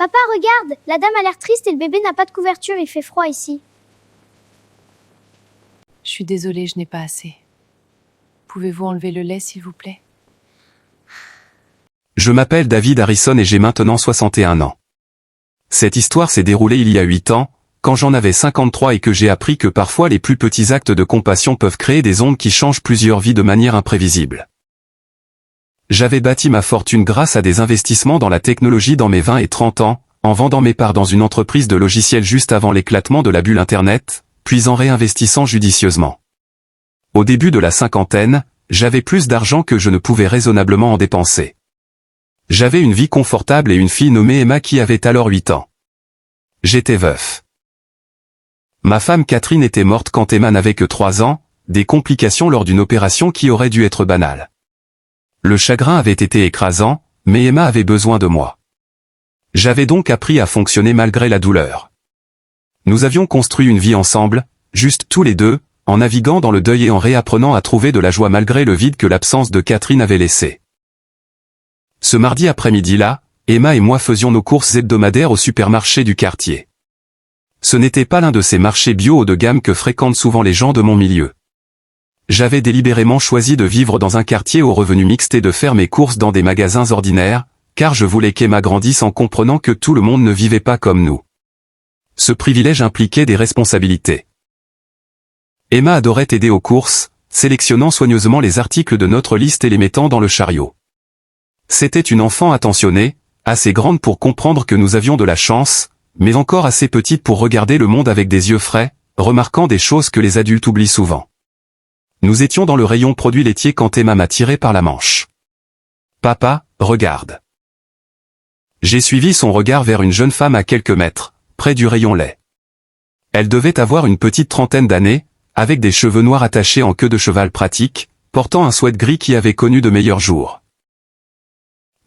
Papa, regarde, la dame a l'air triste et le bébé n'a pas de couverture, il fait froid ici. Je suis désolée, je n'ai pas assez. Pouvez-vous enlever le lait, s'il vous plaît? Je m'appelle David Harrison et j'ai maintenant 61 ans. Cette histoire s'est déroulée il y a 8 ans, quand j'en avais 53 et que j'ai appris que parfois les plus petits actes de compassion peuvent créer des ondes qui changent plusieurs vies de manière imprévisible. J'avais bâti ma fortune grâce à des investissements dans la technologie dans mes 20 et 30 ans, en vendant mes parts dans une entreprise de logiciels juste avant l'éclatement de la bulle Internet, puis en réinvestissant judicieusement. Au début de la cinquantaine, j'avais plus d'argent que je ne pouvais raisonnablement en dépenser. J'avais une vie confortable et une fille nommée Emma qui avait alors 8 ans. J'étais veuf. Ma femme Catherine était morte quand Emma n'avait que 3 ans, des complications lors d'une opération qui aurait dû être banale. Le chagrin avait été écrasant, mais Emma avait besoin de moi. J'avais donc appris à fonctionner malgré la douleur. Nous avions construit une vie ensemble, juste tous les deux, en naviguant dans le deuil et en réapprenant à trouver de la joie malgré le vide que l'absence de Catherine avait laissé. Ce mardi après-midi-là, Emma et moi faisions nos courses hebdomadaires au supermarché du quartier. Ce n'était pas l'un de ces marchés bio haut de gamme que fréquentent souvent les gens de mon milieu. J'avais délibérément choisi de vivre dans un quartier aux revenus mixtes et de faire mes courses dans des magasins ordinaires, car je voulais qu'Emma grandisse en comprenant que tout le monde ne vivait pas comme nous. Ce privilège impliquait des responsabilités. Emma adorait aider aux courses, sélectionnant soigneusement les articles de notre liste et les mettant dans le chariot. C'était une enfant attentionnée, assez grande pour comprendre que nous avions de la chance, mais encore assez petite pour regarder le monde avec des yeux frais, remarquant des choses que les adultes oublient souvent. Nous étions dans le rayon produits laitiers quand Emma m'a tiré par la manche. « Papa, regarde. » J'ai suivi son regard vers une jeune femme à quelques mètres, près du rayon lait. Elle devait avoir une petite trentaine d'années, avec des cheveux noirs attachés en queue de cheval pratique, portant un sweat gris qui avait connu de meilleurs jours.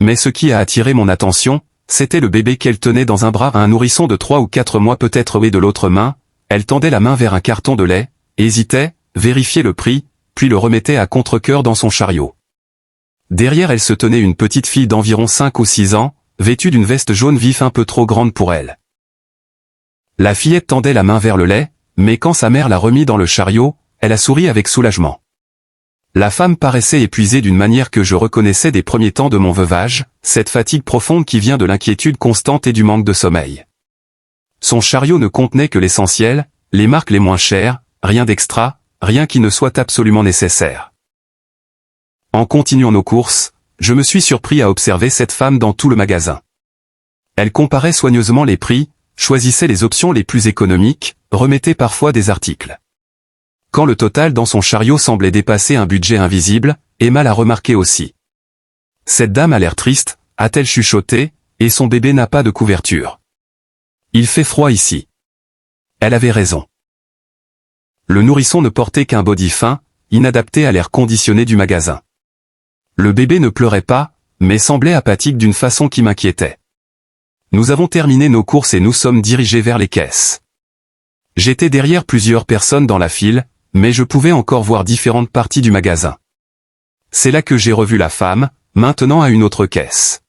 Mais ce qui a attiré mon attention, c'était le bébé qu'elle tenait dans un bras à un nourrisson de 3 ou 4 mois peut-être et de l'autre main, elle tendait la main vers un carton de lait, hésitait, vérifiait le prix, puis le remettait à contre-cœur dans son chariot. Derrière elle se tenait une petite fille d'environ 5 ou 6 ans, vêtue d'une veste jaune vif un peu trop grande pour elle. La fillette tendait la main vers le lait, mais quand sa mère l'a remis dans le chariot, elle a souri avec soulagement. La femme paraissait épuisée d'une manière que je reconnaissais des premiers temps de mon veuvage, cette fatigue profonde qui vient de l'inquiétude constante et du manque de sommeil. Son chariot ne contenait que l'essentiel, les marques les moins chères, rien d'extra, rien qui ne soit absolument nécessaire. En continuant nos courses, je me suis surpris à observer cette femme dans tout le magasin. Elle comparait soigneusement les prix, choisissait les options les plus économiques, remettait parfois des articles. Quand le total dans son chariot semblait dépasser un budget invisible, Emma l'a remarqué aussi. Cette dame a l'air triste, a-t-elle chuchoté, et son bébé n'a pas de couverture. Il fait froid ici. Elle avait raison. Le nourrisson ne portait qu'un body fin, inadapté à l'air conditionné du magasin. Le bébé ne pleurait pas, mais semblait apathique d'une façon qui m'inquiétait. Nous avons terminé nos courses et nous sommes dirigés vers les caisses. J'étais derrière plusieurs personnes dans la file, mais je pouvais encore voir différentes parties du magasin. C'est là que j'ai revu la femme, maintenant à une autre caisse.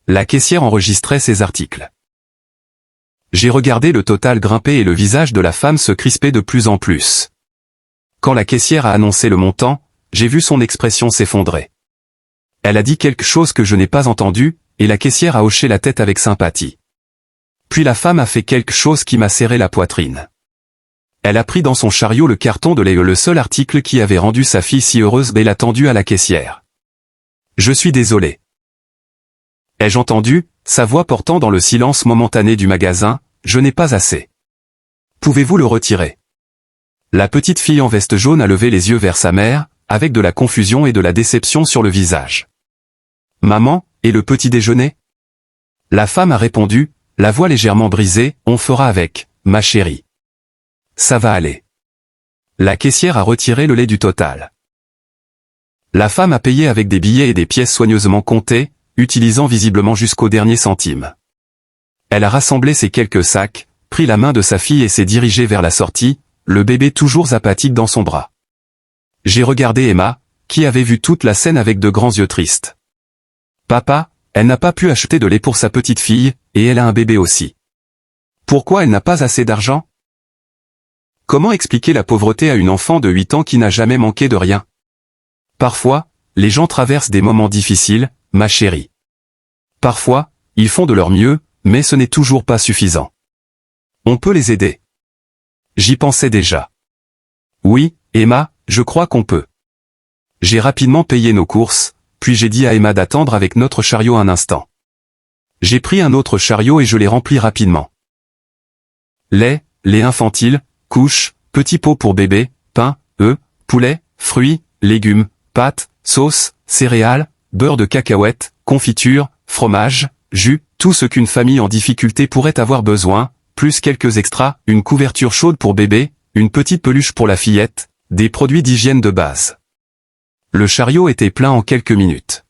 La caissière enregistrait ses articles. J'ai regardé le total grimper et le visage de la femme se crisper de plus en plus. Quand la caissière a annoncé le montant, j'ai vu son expression s'effondrer. Elle a dit quelque chose que je n'ai pas entendu, et la caissière a hoché la tête avec sympathie. Puis la femme a fait quelque chose qui m'a serré la poitrine. Elle a pris dans son chariot le carton de lait, le seul article qui avait rendu sa fille si heureuse, et l'a tendu à la caissière. Je suis désolé. Ai-je entendu, sa voix portant dans le silence momentané du magasin, je n'ai pas assez. Pouvez-vous le retirer? La petite fille en veste jaune a levé les yeux vers sa mère, avec de la confusion et de la déception sur le visage. Maman, et le petit déjeuner? La femme a répondu, la voix légèrement brisée, on fera avec, ma chérie. Ça va aller. La caissière a retiré le lait du total. La femme a payé avec des billets et des pièces soigneusement comptées, utilisant visiblement jusqu'au dernier centime. Elle a rassemblé ses quelques sacs, pris la main de sa fille et s'est dirigée vers la sortie, le bébé toujours apathique dans son bras. J'ai regardé Emma, qui avait vu toute la scène avec de grands yeux tristes. Papa, elle n'a pas pu acheter de lait pour sa petite fille, et elle a un bébé aussi. Pourquoi elle n'a pas assez d'argent? Comment expliquer la pauvreté à une enfant de 8 ans qui n'a jamais manqué de rien? Parfois, les gens traversent des moments difficiles, ma chérie. Parfois, ils font de leur mieux, mais ce n'est toujours pas suffisant. On peut les aider. J'y pensais déjà. Oui, Emma, je crois qu'on peut. J'ai rapidement payé nos courses, puis j'ai dit à Emma d'attendre avec notre chariot un instant. J'ai pris un autre chariot et je l'ai rempli rapidement. Lait infantile, couches, petits pots pour bébé, pain, œufs, poulet, fruits, légumes, pâtes, sauces, céréales, beurre de cacahuètes, confiture, fromage, jus, tout ce qu'une famille en difficulté pourrait avoir besoin, plus quelques extras, une couverture chaude pour bébé, une petite peluche pour la fillette, des produits d'hygiène de base. Le chariot était plein en quelques minutes.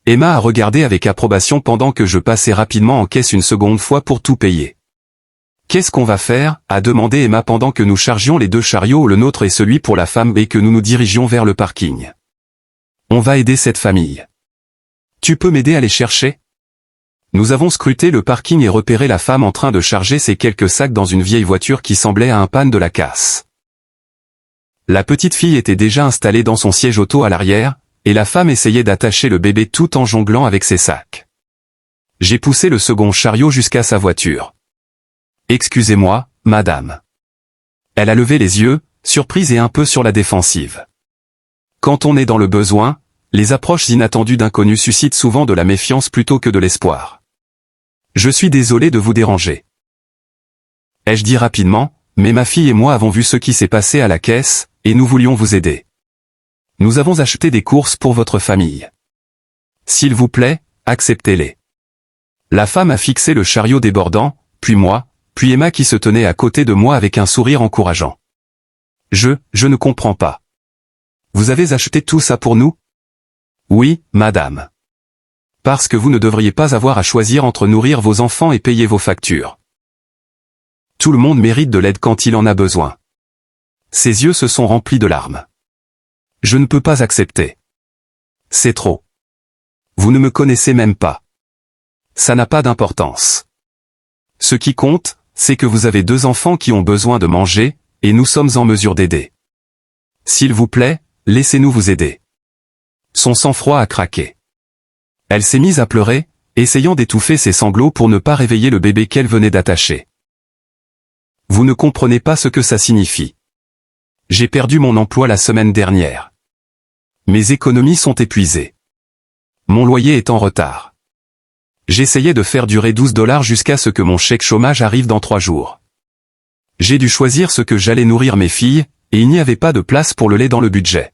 Emma a regardé avec approbation pendant que je passais rapidement en caisse une seconde fois pour tout payer. Qu'est-ce qu'on va faire? A demandé Emma pendant que nous chargions les deux chariots, le nôtre et celui pour la femme, et que nous nous dirigions vers le parking. On va aider cette famille. Tu peux m'aider à les chercher? Nous avons scruté le parking et repéré la femme en train de charger ses quelques sacs dans une vieille voiture qui semblait à un panne de la casse. La petite fille était déjà installée dans son siège auto à l'arrière, et la femme essayait d'attacher le bébé tout en jonglant avec ses sacs. J'ai poussé le second chariot jusqu'à sa voiture. Excusez-moi, madame. Elle a levé les yeux, surprise et un peu sur la défensive. Quand on est dans le besoin, les approches inattendues d'inconnus suscitent souvent de la méfiance plutôt que de l'espoir. Je suis désolé de vous déranger. Ai-je dit rapidement, mais ma fille et moi avons vu ce qui s'est passé à la caisse, et nous voulions vous aider. Nous avons acheté des courses pour votre famille. S'il vous plaît, acceptez-les. La femme a fixé le chariot débordant, puis moi, puis Emma qui se tenait à côté de moi avec un sourire encourageant. Je ne comprends pas. Vous avez acheté tout ça pour nous? Oui, madame. Parce que vous ne devriez pas avoir à choisir entre nourrir vos enfants et payer vos factures. Tout le monde mérite de l'aide quand il en a besoin. Ses yeux se sont remplis de larmes. Je ne peux pas accepter. C'est trop. Vous ne me connaissez même pas. Ça n'a pas d'importance. Ce qui compte, c'est que vous avez 2 enfants qui ont besoin de manger, et nous sommes en mesure d'aider. S'il vous plaît, laissez-nous vous aider. Son sang-froid a craqué. Elle s'est mise à pleurer, essayant d'étouffer ses sanglots pour ne pas réveiller le bébé qu'elle venait d'attacher. Vous ne comprenez pas ce que ça signifie. J'ai perdu mon emploi la semaine dernière. Mes économies sont épuisées. Mon loyer est en retard. J'essayais de faire durer $12 jusqu'à ce que mon chèque chômage arrive dans 3 jours. J'ai dû choisir ce que j'allais nourrir mes filles, et il n'y avait pas de place pour le lait dans le budget.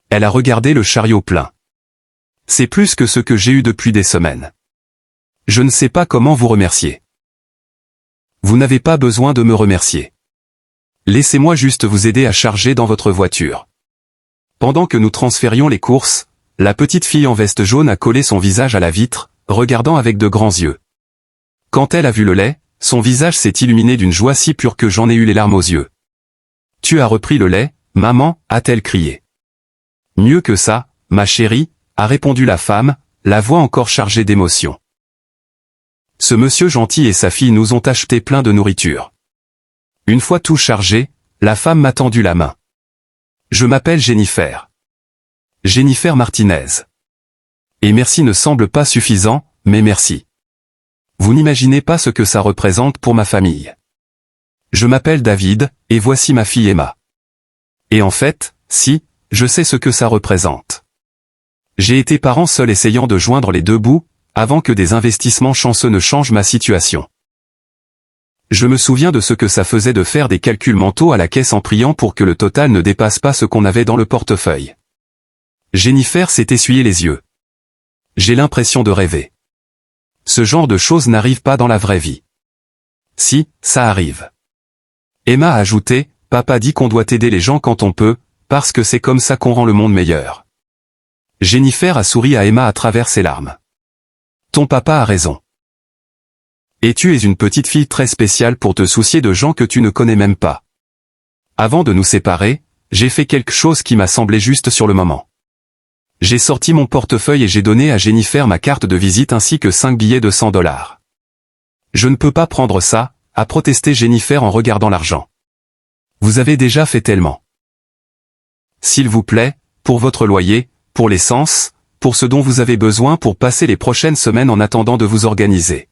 Elle a regardé le chariot plein. C'est plus que ce que j'ai eu depuis des semaines. Je ne sais pas comment vous remercier. Vous n'avez pas besoin de me remercier. Laissez-moi juste vous aider à charger dans votre voiture. Pendant que nous transférions les courses, la petite fille en veste jaune a collé son visage à la vitre, regardant avec de grands yeux. Quand elle a vu le lait, son visage s'est illuminé d'une joie si pure que j'en ai eu les larmes aux yeux. « Tu as repris le lait, maman » a-t-elle crié. « Mieux que ça, ma chérie » a répondu la femme, la voix encore chargée d'émotion. Ce monsieur gentil et sa fille nous ont acheté plein de nourriture. Une fois tout chargé, la femme m'a tendu la main. Je m'appelle Jennifer. Jennifer Martinez. Et merci ne semble pas suffisant, mais merci. Vous n'imaginez pas ce que ça représente pour ma famille. Je m'appelle David, et voici ma fille Emma. Et en fait, si, je sais ce que ça représente. J'ai été parent seul essayant de joindre les 2 bouts, avant que des investissements chanceux ne changent ma situation. Je me souviens de ce que ça faisait de faire des calculs mentaux à la caisse en priant pour que le total ne dépasse pas ce qu'on avait dans le portefeuille. Jennifer s'est essuyé les yeux. J'ai l'impression de rêver. Ce genre de choses n'arrive pas dans la vraie vie. Si, ça arrive. Emma a ajouté, papa dit qu'on doit aider les gens quand on peut, parce que c'est comme ça qu'on rend le monde meilleur. Jennifer a souri à Emma à travers ses larmes. Ton papa a raison. Et tu es une petite fille très spéciale pour te soucier de gens que tu ne connais même pas. Avant de nous séparer, j'ai fait quelque chose qui m'a semblé juste sur le moment. J'ai sorti mon portefeuille et j'ai donné à Jennifer ma carte de visite ainsi que 5 billets de $100. Je ne peux pas prendre ça, a protesté Jennifer en regardant l'argent. Vous avez déjà fait tellement. S'il vous plaît, pour votre loyer, pour l'essence, pour ce dont vous avez besoin pour passer les prochaines semaines en attendant de vous organiser.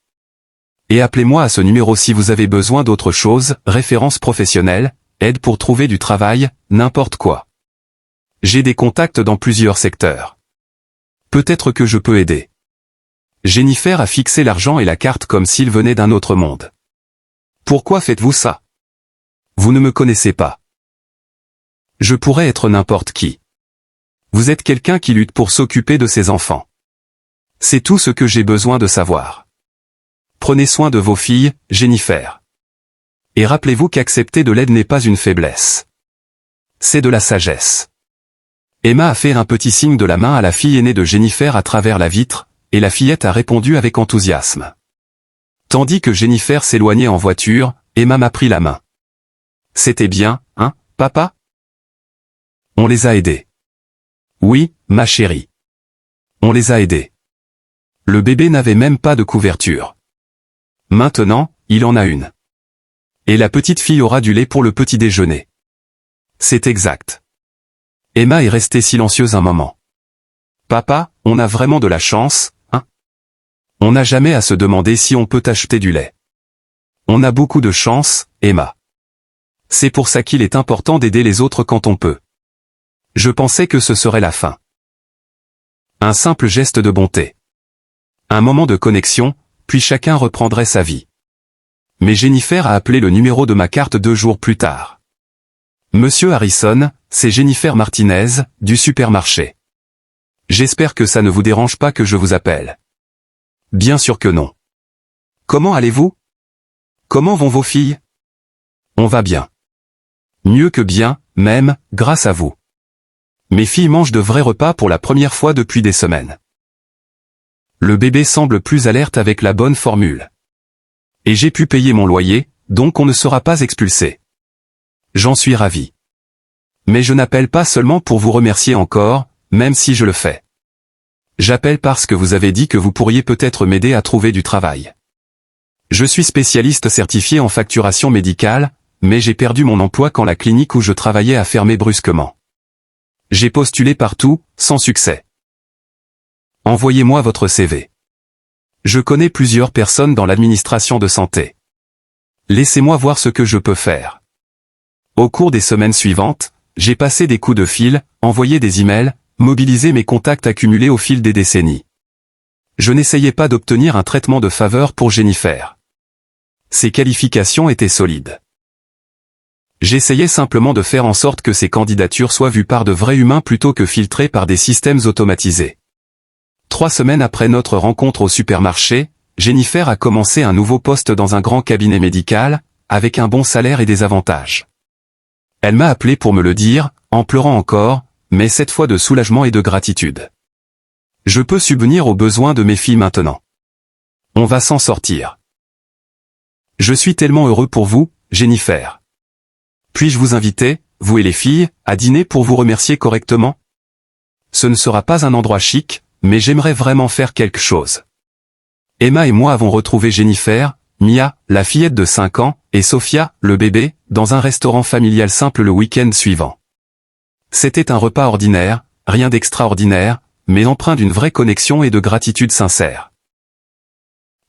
Et appelez-moi à ce numéro si vous avez besoin d'autre chose, référence professionnelle, aide pour trouver du travail, n'importe quoi. J'ai des contacts dans plusieurs secteurs. Peut-être que je peux aider. Jennifer a fixé l'argent et la carte comme s'il venait d'un autre monde. Pourquoi faites-vous ça? Vous ne me connaissez pas. Je pourrais être n'importe qui. Vous êtes quelqu'un qui lutte pour s'occuper de ses enfants. C'est tout ce que j'ai besoin de savoir. Prenez soin de vos filles, Jennifer. Et rappelez-vous qu'accepter de l'aide n'est pas une faiblesse. C'est de la sagesse. Emma a fait un petit signe de la main à la fille aînée de Jennifer à travers la vitre, et la fillette a répondu avec enthousiasme. Tandis que Jennifer s'éloignait en voiture, Emma m'a pris la main. C'était bien, hein, papa? On les a aidés. Oui, ma chérie. On les a aidés. Le bébé n'avait même pas de couverture. Maintenant, il en a une. Et la petite fille aura du lait pour le petit déjeuner. C'est exact. Emma est restée silencieuse un moment. Papa, on a vraiment de la chance, hein? On n'a jamais à se demander si on peut acheter du lait. On a beaucoup de chance, Emma. C'est pour ça qu'il est important d'aider les autres quand on peut. Je pensais que ce serait la fin. Un simple geste de bonté. Un moment de connexion, puis chacun reprendrait sa vie. Mais Jennifer a appelé le numéro de ma carte 2 jours plus tard. Monsieur Harrison, c'est Jennifer Martinez, du supermarché. J'espère que ça ne vous dérange pas que je vous appelle. Bien sûr que non. Comment allez-vous? Comment vont vos filles? On va bien. Mieux que bien, même, grâce à vous. Mes filles mangent de vrais repas pour la première fois depuis des semaines. Le bébé semble plus alerte avec la bonne formule. Et j'ai pu payer mon loyer, donc on ne sera pas expulsé. J'en suis ravi. Mais je n'appelle pas seulement pour vous remercier encore, même si je le fais. J'appelle parce que vous avez dit que vous pourriez peut-être m'aider à trouver du travail. Je suis spécialiste certifié en facturation médicale, mais j'ai perdu mon emploi quand la clinique où je travaillais a fermé brusquement. J'ai postulé partout, sans succès. Envoyez-moi votre CV. Je connais plusieurs personnes dans l'administration de santé. Laissez-moi voir ce que je peux faire. Au cours des semaines suivantes, j'ai passé des coups de fil, envoyé des emails, mobilisé mes contacts accumulés au fil des décennies. Je n'essayais pas d'obtenir un traitement de faveur pour Jennifer. Ses qualifications étaient solides. J'essayais simplement de faire en sorte que ces candidatures soient vues par de vrais humains plutôt que filtrées par des systèmes automatisés. 3 semaines après notre rencontre au supermarché, Jennifer a commencé un nouveau poste dans un grand cabinet médical, avec un bon salaire et des avantages. Elle m'a appelé pour me le dire, en pleurant encore, mais cette fois de soulagement et de gratitude. Je peux subvenir aux besoins de mes filles maintenant. On va s'en sortir. Je suis tellement heureux pour vous, Jennifer. Puis-je vous inviter, vous et les filles, à dîner pour vous remercier correctement? Ce ne sera pas un endroit chic, mais j'aimerais vraiment faire quelque chose. Emma et moi avons retrouvé Jennifer, Mia, la fillette de 5 ans, et Sophia, le bébé, dans un restaurant familial simple le week-end suivant. C'était un repas ordinaire, rien d'extraordinaire, mais empreint d'une vraie connexion et de gratitude sincère.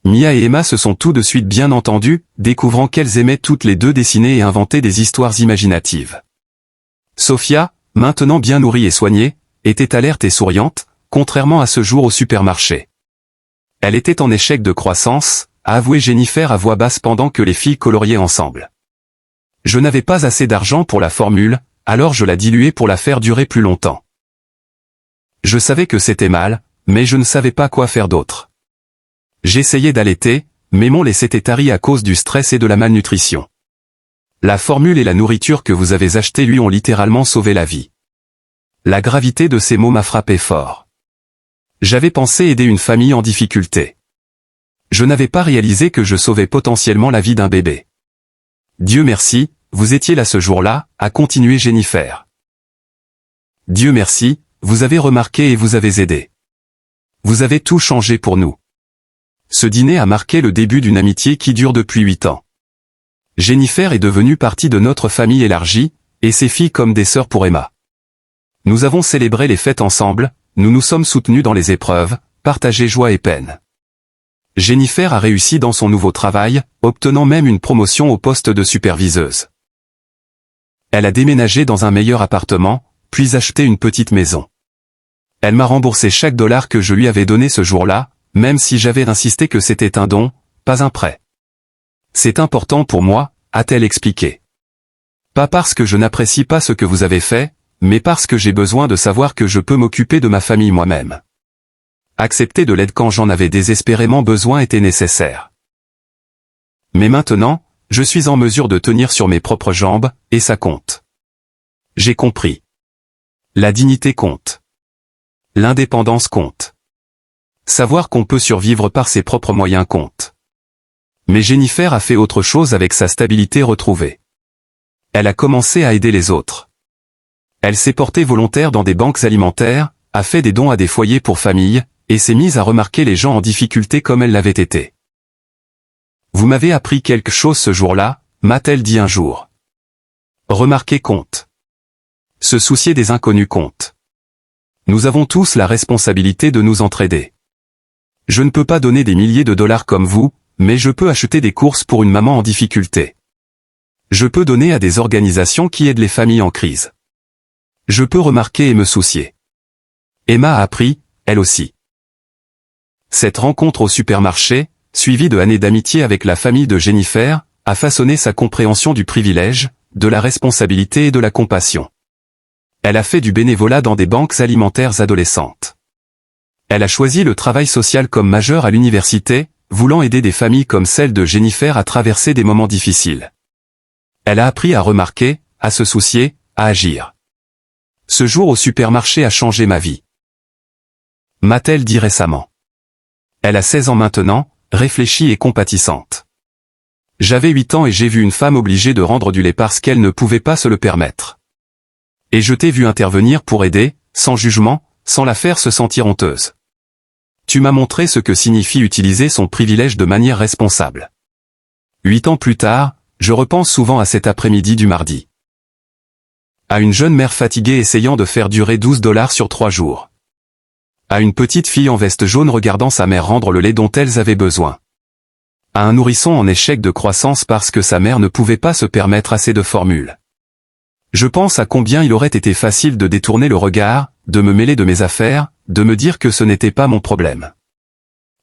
Mia et Emma se sont tout de suite bien entendues, découvrant qu'elles aimaient toutes les deux dessiner et inventer des histoires imaginatives. Sophia, maintenant bien nourrie et soignée, était alerte et souriante, contrairement à ce jour au supermarché. Elle était en échec de croissance, a avoué Jennifer à voix basse pendant que les filles coloriaient ensemble. Je n'avais pas assez d'argent pour la formule, alors je la diluais pour la faire durer plus longtemps. Je savais que c'était mal, mais je ne savais pas quoi faire d'autre. J'essayais d'allaiter, mais mon lait s'était tari à cause du stress et de la malnutrition. La formule et la nourriture que vous avez achetées lui ont littéralement sauvé la vie. La gravité de ces mots m'a frappé fort. J'avais pensé aider une famille en difficulté. Je n'avais pas réalisé que je sauvais potentiellement la vie d'un bébé. Dieu merci, vous étiez là ce jour-là, a continué Jennifer. Dieu merci, vous avez remarqué et vous avez aidé. Vous avez tout changé pour nous. Ce dîner a marqué le début d'une amitié qui dure depuis 8 ans. Jennifer est devenue partie de notre famille élargie, et ses filles comme des sœurs pour Emma. Nous avons célébré les fêtes ensemble, nous nous sommes soutenus dans les épreuves, partagé joie et peine. Jennifer a réussi dans son nouveau travail, obtenant même une promotion au poste de superviseuse. Elle a déménagé dans un meilleur appartement, puis acheté une petite maison. Elle m'a remboursé chaque dollar que je lui avais donné ce jour-là, même si j'avais insisté que c'était un don, pas un prêt. C'est important pour moi, a-t-elle expliqué. Pas parce que je n'apprécie pas ce que vous avez fait, mais parce que j'ai besoin de savoir que je peux m'occuper de ma famille moi-même. Accepter de l'aide quand j'en avais désespérément besoin était nécessaire. Mais maintenant, je suis en mesure de tenir sur mes propres jambes, et ça compte. J'ai compris. La dignité compte. L'indépendance compte. Savoir qu'on peut survivre par ses propres moyens compte. Mais Jennifer a fait autre chose avec sa stabilité retrouvée. Elle a commencé à aider les autres. Elle s'est portée volontaire dans des banques alimentaires, a fait des dons à des foyers pour familles, et s'est mise à remarquer les gens en difficulté comme elle l'avait été. Vous m'avez appris quelque chose ce jour-là, m'a-t-elle dit un jour. Remarquer compte. Se soucier des inconnus compte. Nous avons tous la responsabilité de nous entraider. Je ne peux pas donner des milliers de dollars comme vous, mais je peux acheter des courses pour une maman en difficulté. Je peux donner à des organisations qui aident les familles en crise. Je peux remarquer et me soucier. Emma a appris, elle aussi. Cette rencontre au supermarché, suivie de années d'amitié avec la famille de Jennifer, a façonné sa compréhension du privilège, de la responsabilité et de la compassion. Elle a fait du bénévolat dans des banques alimentaires adolescentes. Elle a choisi le travail social comme majeur à l'université, voulant aider des familles comme celle de Jennifer à traverser des moments difficiles. Elle a appris à remarquer, à se soucier, à agir. Ce jour au supermarché a changé ma vie. M'a-t-elle dit récemment. Elle a 16 ans maintenant, réfléchie et compatissante. J'avais 8 ans et j'ai vu une femme obligée de rendre du lait parce qu'elle ne pouvait pas se le permettre. Et je t'ai vu intervenir pour aider, sans jugement, sans la faire se sentir honteuse. Tu m'as montré ce que signifie utiliser son privilège de manière responsable. 8 ans plus tard, je repense souvent à cet après-midi du mardi. À une jeune mère fatiguée essayant de faire durer 12 dollars sur 3 jours. À une petite fille en veste jaune regardant sa mère rendre le lait dont elles avaient besoin. À un nourrisson en échec de croissance parce que sa mère ne pouvait pas se permettre assez de formules. Je pense à combien il aurait été facile de détourner le regard, de me mêler de mes affaires, de me dire que ce n'était pas mon problème.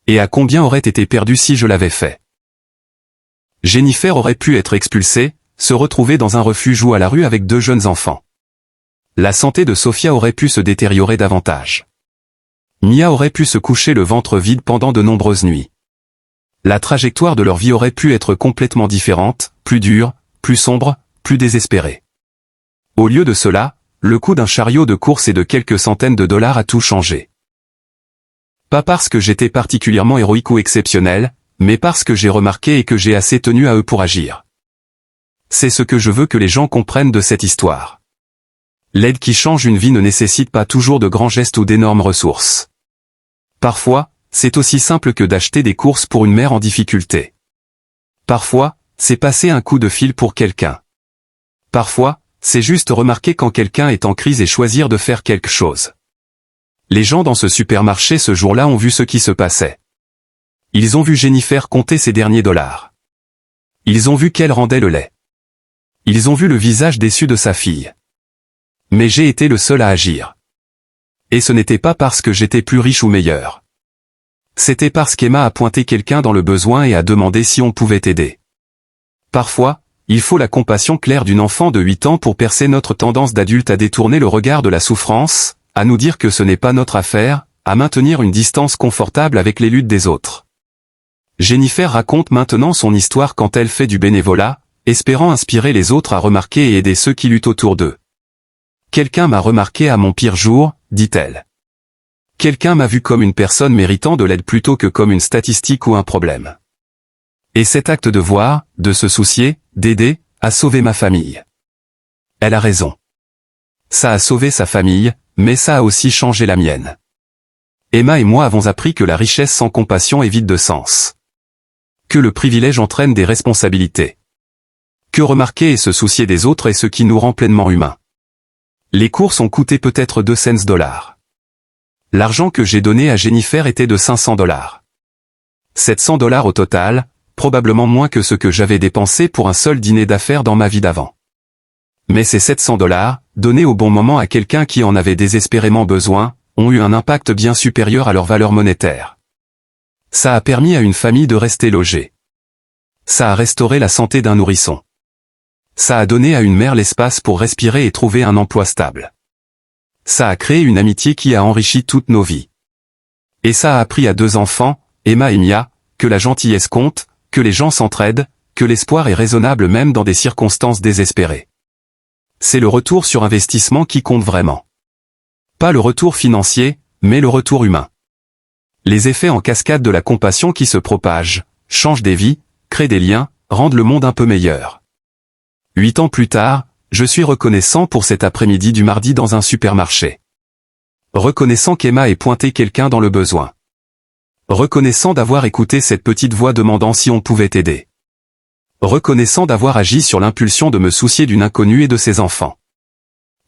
Et à combien aurait été perdu si je l'avais fait. Jennifer aurait pu être expulsée, se retrouver dans un refuge ou à la rue avec 2 jeunes enfants. La santé de Sophia aurait pu se détériorer davantage. Mia aurait pu se coucher le ventre vide pendant de nombreuses nuits. La trajectoire de leur vie aurait pu être complètement différente, plus dure, plus sombre, plus désespérée. Au lieu de cela, le coût d'un chariot de course et de quelques centaines de dollars a tout changé. Pas parce que j'étais particulièrement héroïque ou exceptionnel, mais parce que j'ai remarqué et que j'ai assez tenu à eux pour agir. C'est ce que je veux que les gens comprennent de cette histoire. L'aide qui change une vie ne nécessite pas toujours de grands gestes ou d'énormes ressources. Parfois, c'est aussi simple que d'acheter des courses pour une mère en difficulté. Parfois, c'est passer un coup de fil pour quelqu'un. Parfois, c'est juste remarquer quand quelqu'un est en crise et choisir de faire quelque chose. Les gens dans ce supermarché ce jour-là ont vu ce qui se passait. Ils ont vu Jennifer compter ses derniers dollars. Ils ont vu qu'elle rendait le lait. Ils ont vu le visage déçu de sa fille. Mais j'ai été le seul à agir. Et ce n'était pas parce que j'étais plus riche ou meilleur. C'était parce qu'Emma a pointé quelqu'un dans le besoin et a demandé si on pouvait aider. Parfois, il faut la compassion claire d'une enfant de 8 ans pour percer notre tendance d'adulte à détourner le regard de la souffrance, à nous dire que ce n'est pas notre affaire, à maintenir une distance confortable avec les luttes des autres. Jennifer raconte maintenant son histoire quand elle fait du bénévolat, espérant inspirer les autres à remarquer et aider ceux qui luttent autour d'eux. Quelqu'un m'a remarqué à mon pire jour, dit-elle. Quelqu'un m'a vu comme une personne méritant de l'aide plutôt que comme une statistique ou un problème. Et cet acte de voir, de se soucier, d'aider, a sauvé ma famille. Elle a raison. Ça a sauvé sa famille, mais ça a aussi changé la mienne. Emma et moi avons appris que la richesse sans compassion est vide de sens. Que le privilège entraîne des responsabilités. Que remarquer et se soucier des autres est ce qui nous rend pleinement humains. Les courses ont coûté peut-être 2 cents $. L'argent que j'ai donné à Jennifer était de 500 $. 700 $ au total, probablement moins que ce que j'avais dépensé pour un seul dîner d'affaires dans ma vie d'avant. Mais ces 700 $, donnés au bon moment à quelqu'un qui en avait désespérément besoin, ont eu un impact bien supérieur à leur valeur monétaire. Ça a permis à une famille de rester logée. Ça a restauré la santé d'un nourrisson. Ça a donné à une mère l'espace pour respirer et trouver un emploi stable. Ça a créé une amitié qui a enrichi toutes nos vies. Et ça a appris à 2 enfants, Emma et Mia, que la gentillesse compte, que les gens s'entraident, que l'espoir est raisonnable même dans des circonstances désespérées. C'est le retour sur investissement qui compte vraiment. Pas le retour financier, mais le retour humain. Les effets en cascade de la compassion qui se propagent, changent des vies, créent des liens, rendent le monde un peu meilleur. 8 ans plus tard, je suis reconnaissant pour cet après-midi du mardi dans un supermarché. Reconnaissant qu'Emma ait pointé quelqu'un dans le besoin. Reconnaissant d'avoir écouté cette petite voix demandant si on pouvait aider. Reconnaissant d'avoir agi sur l'impulsion de me soucier d'une inconnue et de ses enfants.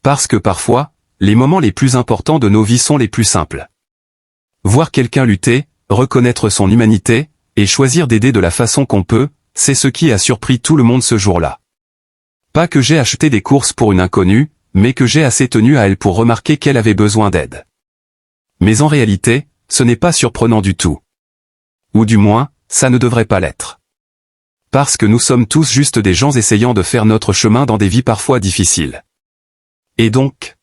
Parce que parfois, les moments les plus importants de nos vies sont les plus simples. Voir quelqu'un lutter, reconnaître son humanité, et choisir d'aider de la façon qu'on peut, c'est ce qui a surpris tout le monde ce jour-là. Pas que j'ai acheté des courses pour une inconnue, mais que j'ai assez tenu à elle pour remarquer qu'elle avait besoin d'aide. Mais en réalité, ce n'est pas surprenant du tout. Ou du moins, ça ne devrait pas l'être. Parce que nous sommes tous juste des gens essayant de faire notre chemin dans des vies parfois difficiles. Et donc,